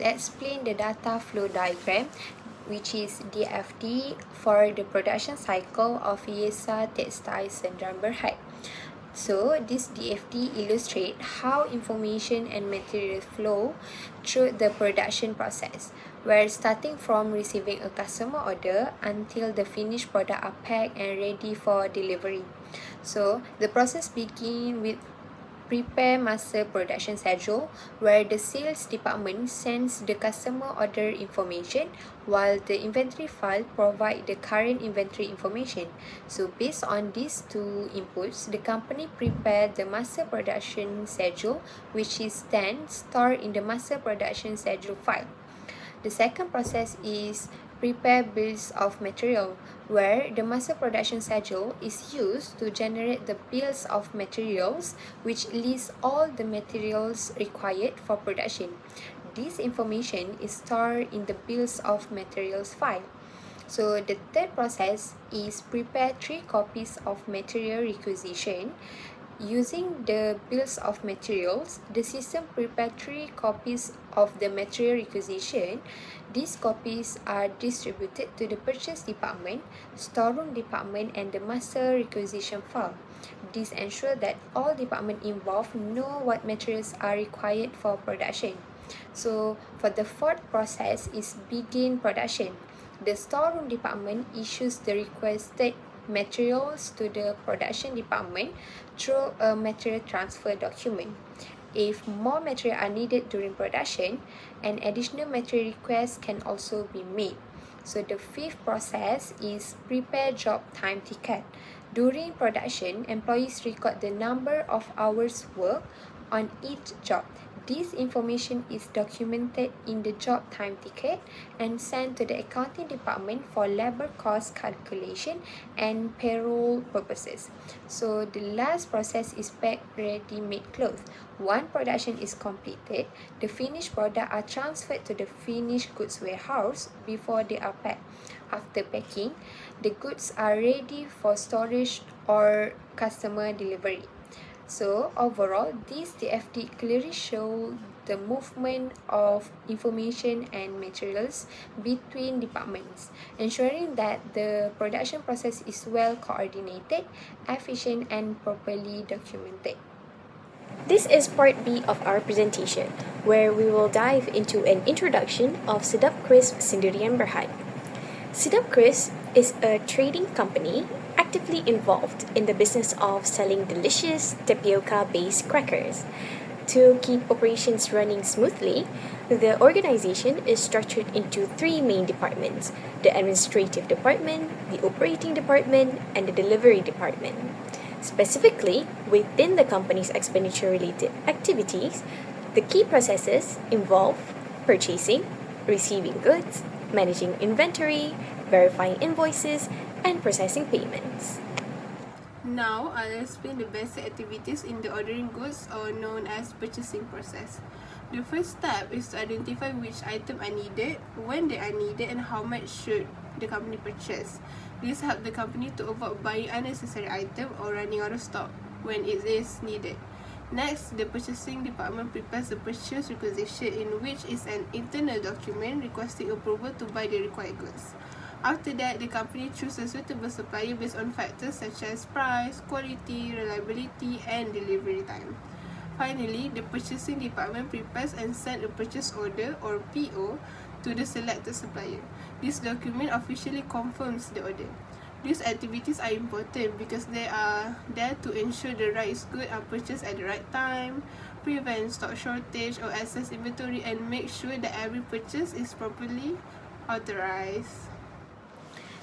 will explain the data flow diagram, which is DFD, for the production cycle of Yesa Textiles Sdn Bhd. So this DFD illustrates how information and material flow through the production process, where starting from receiving a customer order until the finished product are packed and ready for delivery. So the process begins with prepare master production schedule, where the sales department sends the customer order information while the inventory file provide the current inventory information. So based on these two inputs, the company prepare the master production schedule, which is then stored in the master production schedule file. The second process is prepare bills of material, where the master production schedule is used to generate the bills of materials, which lists all the materials required for production. This information is stored in the bills of materials file. So the third process is prepare 3 copies of material requisition. Using the bills of materials, the system prepared 3 copies of the material requisition. These copies are distributed to the purchase department, storeroom department, and the master requisition file. This ensures that all departments involved know what materials are required for production. So for the fourth process is begin production. The storeroom department issues the requested materials to the production department through a material transfer document. If more material are needed during production, an additional material request can also be made. So the fifth process is prepare job time ticket. During production, employees record the number of hours worked on each job. This information is documented in the job time ticket and sent to the accounting department for labor cost calculation and payroll purposes. So the last process is pack ready-made clothes. Once production is completed, the finished products are transferred to the finished goods warehouse before they are packed. After packing, the goods are ready for storage or customer delivery. So overall, this DFD clearly shows the movement of information and materials between departments, ensuring that the production process is well coordinated, efficient, and properly documented. This is part B of our presentation, where we will dive into an introduction of Sedap Crisp Sdn Bhd. Sedap Crisp is a trading company actively involved in the business of selling delicious tapioca-based crackers. To keep operations running smoothly, the organization is structured into 3 main departments: the administrative department, the operating department, and the delivery department. Specifically, within the company's expenditure-related activities, the key processes involve purchasing, receiving goods, managing inventory, verifying invoices, and processing payments. Now, I'll explain the basic activities in the ordering goods, or known as purchasing process. The first step is to identify which items are needed, when they are needed, and how much should the company purchase. This helps the company to avoid buying unnecessary items or running out of stock when it is needed. Next, the purchasing department prepares the purchase requisition, in which is an internal document requesting approval to buy the required goods. After that, the company chooses a suitable supplier based on factors such as price, quality, reliability, and delivery time. Finally, the purchasing department prepares and sends a purchase order, or PO, to the selected supplier. This document officially confirms the order. These activities are important because they are there to ensure the right goods are purchased at the right time, prevent stock shortage or excess inventory, and make sure that every purchase is properly authorized.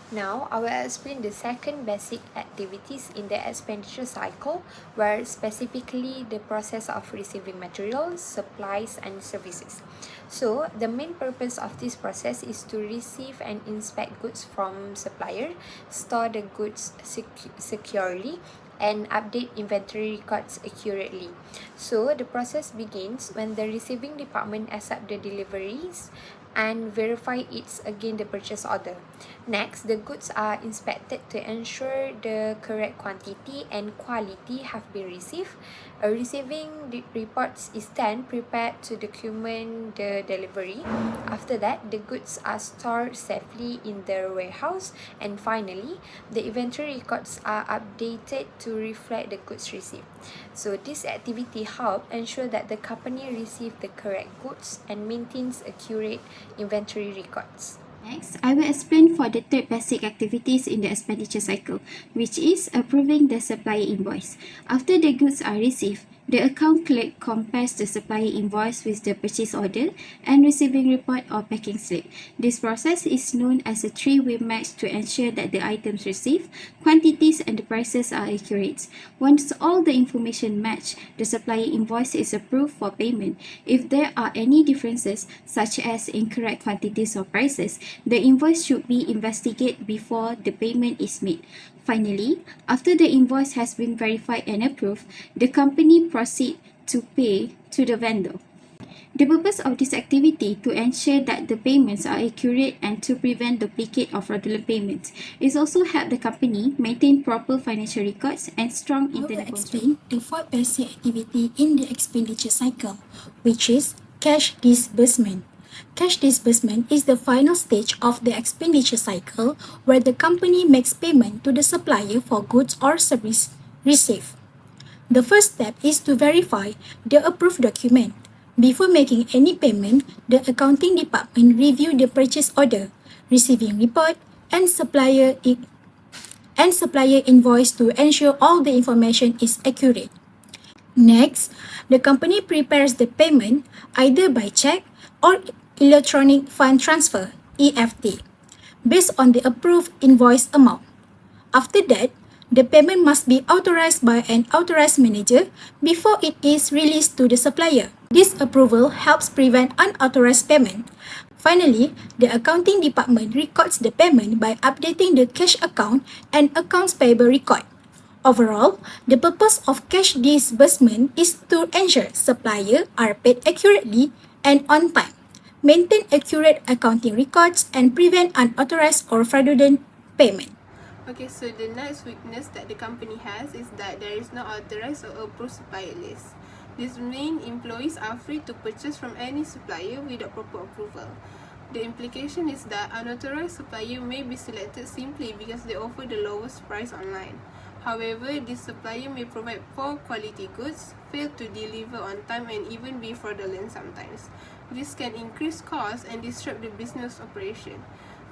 Now, I will explain the second basic activities in the expenditure cycle, where specifically the process of receiving materials, supplies, and services. So, the main purpose of this process is to receive and inspect goods from supplier, store the goods securely, and update inventory records accurately. So, the process begins when the receiving department accepts the deliveries, and verify it's against the purchase order. Next, the goods are inspected to ensure the correct quantity and quality have been received. Receiving the reports is then prepared to document the delivery. After that, the goods are stored safely in the warehouse, and finally, the inventory records are updated to reflect the goods received. So this activity helps ensure that the company receives the correct goods and maintains accurate inventory records. Next, I will explain for the third basic activities in the expenditure cycle, which is approving the supplier invoice. After the goods are received, the account clerk compares the supplier invoice with the purchase order and receiving report or packing slip. This process is known as a three-way match to ensure that the items received, quantities, and the prices are accurate. Once all the information match, the supplier invoice is approved for payment. If there are any differences, such as incorrect quantities or prices, the invoice should be investigated before the payment is made. Finally, after the invoice has been verified and approved, the company proceeds to pay to the vendor. The purpose of this activity to ensure that the payments are accurate and to prevent duplicate or fraudulent payments. It also help the company maintain proper financial records and strong internal control. Explain the fourth basic activity in the expenditure cycle, which is cash disbursement. Cash disbursement is the final stage of the expenditure cycle where the company makes payment to the supplier for goods or service received. The first step is to verify the approved document. Before making any payment, the accounting department review the purchase order, receiving report, and supplier invoice to ensure all the information is accurate. Next, the company prepares the payment either by check or electronic fund transfer (EFT) based on the approved invoice amount. After that, the payment must be authorized by an authorized manager before it is released to the supplier. This approval helps prevent unauthorized payment. Finally, the accounting department records the payment by updating the cash account and accounts payable record. Overall, the purpose of cash disbursement is to ensure suppliers are paid accurately and on time, maintain accurate accounting records, and prevent unauthorized or fraudulent payment. Okay, so the next weakness that the company has is that there is no authorized or approved supplier list. This means employees are free to purchase from any supplier without proper approval. The implication is that unauthorized supplier may be selected simply because they offer the lowest price online. However, this supplier may provide poor quality goods, fail to deliver on time, and even be fraudulent sometimes. This can increase costs and disrupt the business operation.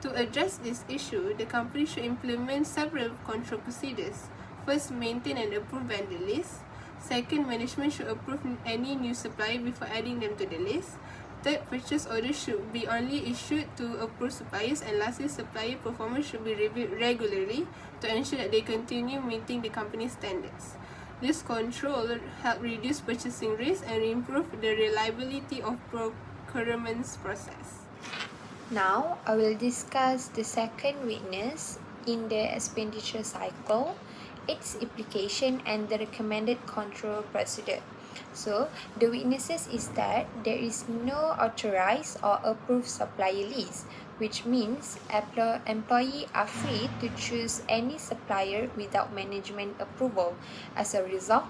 To address this issue, the company should implement several control procedures. First, maintain and approve vendor list. Second, management should approve any new supplier before adding them to the list. Third, purchase orders should be only issued to approved suppliers. And lastly, supplier performance should be reviewed regularly to ensure that they continue meeting the company's standards. This control helps reduce purchasing risk and improve the reliability of procurement process. Now, I will discuss the second weakness in the expenditure cycle, its application and the recommended control procedure. So, the weaknesses is that there is no authorized or approved supplier list, which means employees are free to choose any supplier without management approval. As a result,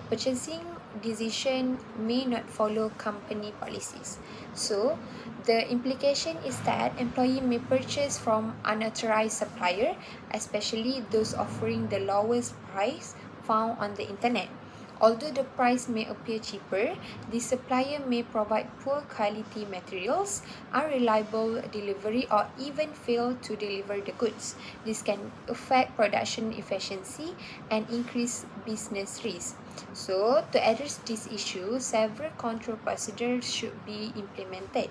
purchasing decision may not follow company policies. So, the implication is that employee may purchase from unauthorized supplier, especially those offering the lowest price found on the internet. Although the price may appear cheaper, the supplier may provide poor quality materials, unreliable delivery, or even fail to deliver the goods. This can affect production efficiency and increase business risk. So, to address this issue, several control procedures should be implemented.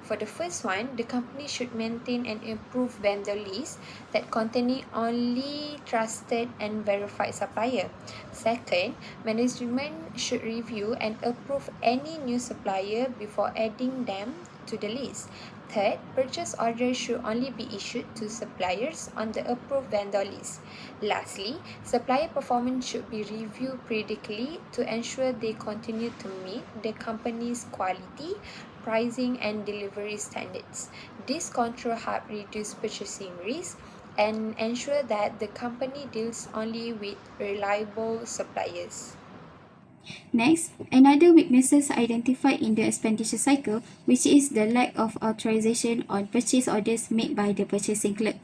For the first one, the company should maintain an approved vendor list that contain only trusted and verified supplier. Second, management should review and approve any new supplier before adding them to the list. Third, purchase orders should only be issued to suppliers on the approved vendor list. Lastly, supplier performance should be reviewed periodically to ensure they continue to meet the company's quality, pricing, and delivery standards. This control helps reduce purchasing risk and ensure that the company deals only with reliable suppliers. Next, another weaknesses identified in the expenditure cycle, which is the lack of authorization on purchase orders made by the purchasing clerk.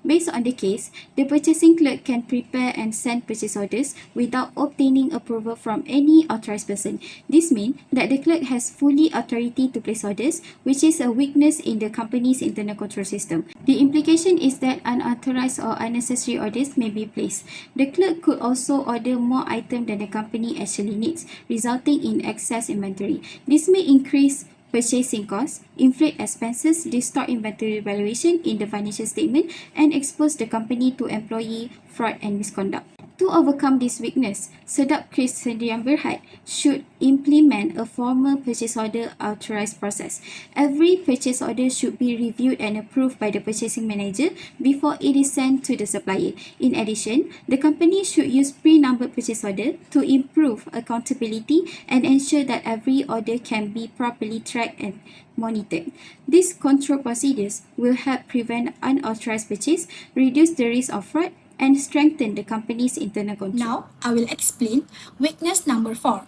Based on the case, the purchasing clerk can prepare and send purchase orders without obtaining approval from any authorized person. This means that the clerk has fully authority to place orders, which is a weakness in the company's internal control system. The implication is that unauthorized or unnecessary orders may be placed. The clerk could also order more items than the company actually needs, resulting in excess inventory. This may increase purchasing costs, inflate expenses, distort inventory valuation in the financial statement, and expose the company to employee fraud and misconduct. To overcome this weakness, Sedap Kris Sdn Bhd should implement a formal purchase order authorized process. Every purchase order should be reviewed and approved by the purchasing manager before it is sent to the supplier. In addition, the company should use pre-numbered purchase order to improve accountability and ensure that every order can be properly tracked and monitored. These control procedures will help prevent unauthorized purchase, reduce the risk of fraud, and strengthen the company's internal control. Now, I will explain weakness number 4.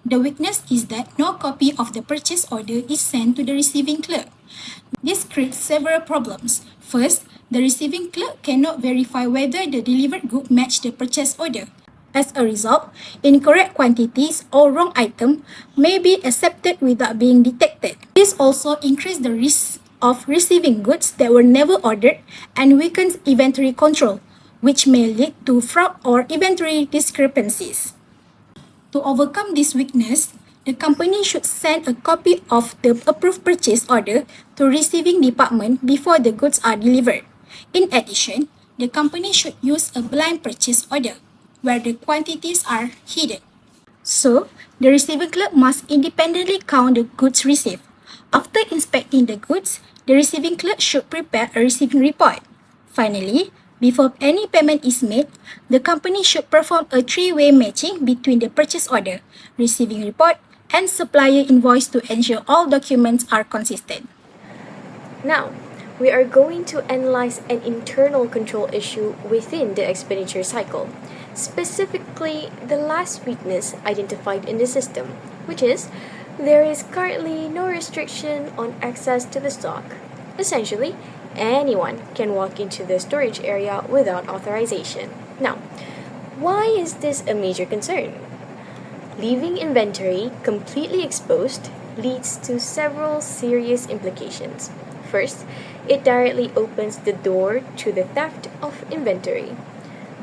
The weakness is that no copy of the purchase order is sent to the receiving clerk. This creates several problems. First, the receiving clerk cannot verify whether the delivered good match the purchase order. As a result, incorrect quantities or wrong item may be accepted without being detected. This also increases the risk of receiving goods that were never ordered and weakens inventory control, which may lead to fraud or inventory discrepancies. To overcome this weakness, the company should send a copy of the approved purchase order to receiving department before the goods are delivered. In addition, the company should use a blind purchase order, where the quantities are hidden. So, the receiving clerk must independently count the goods received. After inspecting the goods, the receiving clerk should prepare a receiving report. Finally, before any payment is made, the company should perform a three-way matching between the purchase order, receiving report, and supplier invoice to ensure all documents are consistent. Now, we are going to analyze an internal control issue within the expenditure cycle, specifically the last weakness identified in the system, which is there is currently no restriction on access to the stock. Essentially, anyone can walk into the storage area without authorization. Now, why is this a major concern? Leaving inventory completely exposed leads to several serious implications. First, it directly opens the door to the theft of inventory.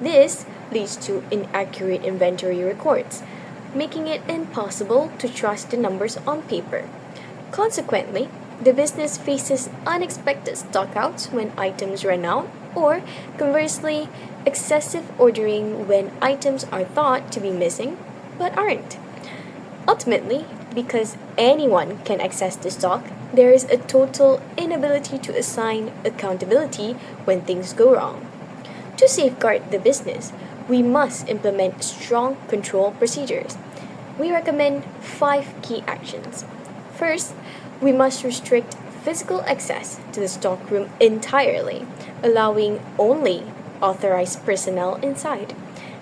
This leads to inaccurate inventory records, making it impossible to trust the numbers on paper. Consequently, the business faces unexpected stockouts when items run out, or conversely, excessive ordering when items are thought to be missing but aren't. Ultimately, because anyone can access the stock, there is a total inability to assign accountability when things go wrong. To safeguard the business, we must implement strong control procedures. We recommend 5 key actions. First, we must restrict physical access to the stockroom entirely, allowing only authorized personnel inside.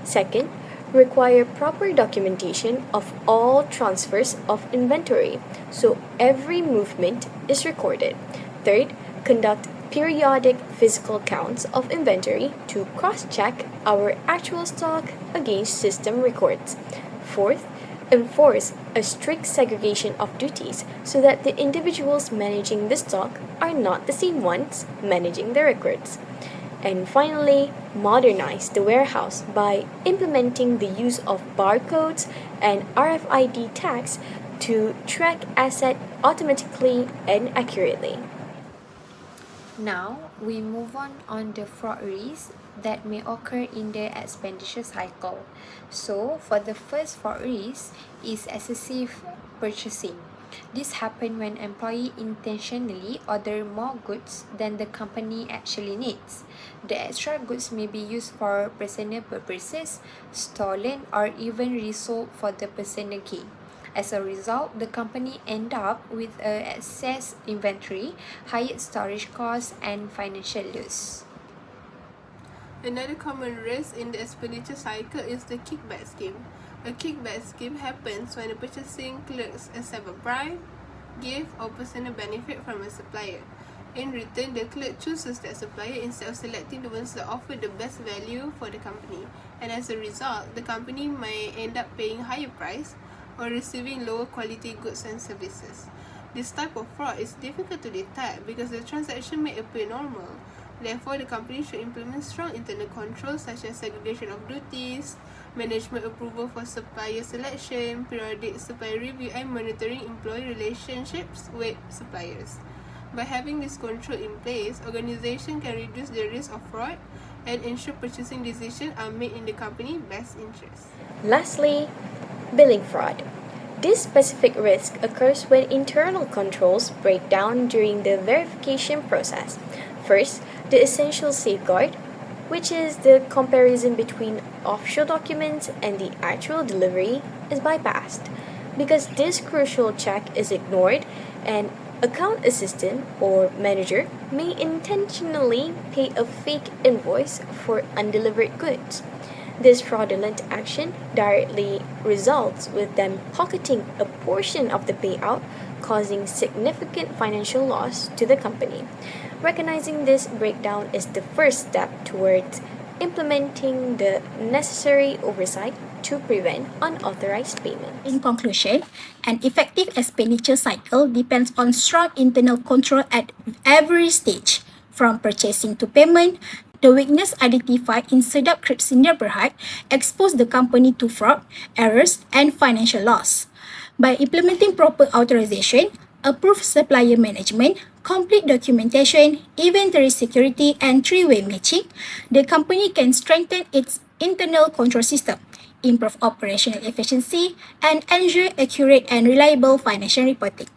Second, require proper documentation of all transfers of inventory, so every movement is recorded. Third, conduct periodic physical counts of inventory to cross-check our actual stock against system records. Fourth, enforce a strict segregation of duties so that the individuals managing the stock are not the same ones managing the records. And finally, modernize the warehouse by implementing the use of barcodes and RFID tags to track asset automatically and accurately. Now, we move on the fraud risks that may occur in the expenditure cycle. So, for the first fraud risk is excessive purchasing. This happens when employee intentionally order more goods than the company actually needs. The extra goods may be used for personal purposes, stolen, or even resold for the personal gain. As a result, the company end up with excess inventory, higher storage costs, and financial loss. Another common risk in the expenditure cycle is the kickback scheme. A kickback scheme happens when the purchasing clerks accept a bribe, gift, or personal benefit from a supplier. In return, the clerk chooses that supplier instead of selecting the ones that offer the best value for the company. And as a result, the company may end up paying higher price or receiving lower quality goods and services. This type of fraud is difficult to detect because the transaction may appear normal. Therefore, the company should implement strong internal controls such as segregation of duties, management approval for supplier selection, periodic supplier review, and monitoring employee relationships with suppliers. By having this control in place, organizations can reduce the risk of fraud and ensure purchasing decisions are made in the company's best interest. Lastly, billing fraud. This specific risk occurs when internal controls break down during the verification process. First, the essential safeguard, which is the comparison between official documents and the actual delivery, is bypassed. Because this crucial check is ignored, an account assistant or manager may intentionally pay a fake invoice for undelivered goods. This fraudulent action directly results with them pocketing a portion of the payout, causing significant financial loss to the company. Recognizing this breakdown is the first step towards implementing the necessary oversight to prevent unauthorized payment. In conclusion, an effective expenditure cycle depends on strong internal control at every stage, from purchasing to payment. The weakness identified in Sedap Krips Sdn Bhd exposed the company to fraud, errors, and financial loss. By implementing proper authorization, approved supplier management, complete documentation, inventory security, and three-way matching, the company can strengthen its internal control system, improve operational efficiency, and ensure accurate and reliable financial reporting.